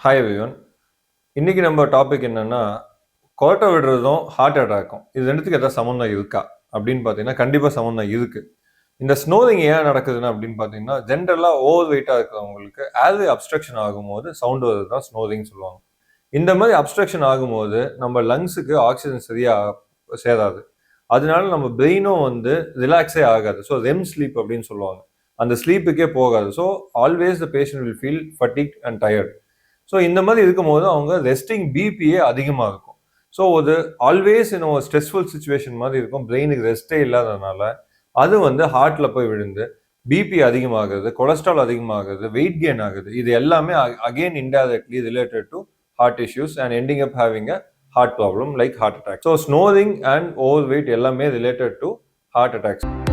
Hi everyone. இன்னைக்கு நம்ம topic என்னன்னா, கோட்டை விடுறதும் ஹார்ட் அட்டாக்கும் இது ரெண்டுத்துக்கு ஏதாவது சம்மந்தம் இருக்கா அப்படின்னு பார்த்தீங்கன்னா, கண்டிப்பாக சம்மந்தம் இருக்கு. இந்த ஸ்னோரிங் ஏன் நடக்குதுன்னா அப்படின்னு பார்த்தீங்கன்னா, ஜென்ரலாக ஓவர் வெயிட்டாக இருக்கிறவங்களுக்கு ஏர்வே அப்ஸ்ட்ரக்ஷன் ஆகும்போது சவுண்ட் வருது தான் ஸ்னோரிங் சொல்லுவாங்க. இந்த மாதிரி அப்ஸ்ட்ரக்ஷன் ஆகும்போது நம்ம லங்ஸுக்கு ஆக்சிஜன் சரியாக சேராது. அதனால நம்ம பிரெயினும் ரிலாக்ஸே ஆகாது. ஸோ ரெம் ஸ்லீப் அப்படின்னு சொல்லுவாங்க. அந்த ஸ்லீப்புக்கே போகாது. So always the patient will feel fatigue and tired. So இந்த மாதிரி இருக்கும்போது அவங்க ரெஸ்டிங் பிபியே அதிகமாக இருக்கும். ஸோ ஒரு ஆல்வேஸ் இன்னும் ஒரு ஸ்ட்ரெஸ்ஃபுல் சுச்சுவேஷன் மாதிரி இருக்கும். பிரெயினுக்கு ரெஸ்ட்டே இல்லாததுனால அது ஹார்ட்டில் போய் விழுந்து பிபி அதிகமாகுது, கொலஸ்ட்ரால் அதிகமாகுது, வெயிட் கெயின் ஆகுது. இது எல்லாமே again indirectly related to heart issues and ending up having a heart problem like heart attack. So snoring and overweight எல்லாமே ரிலேட்டட் டு ஹார்ட் அட்டாக்ஸ்.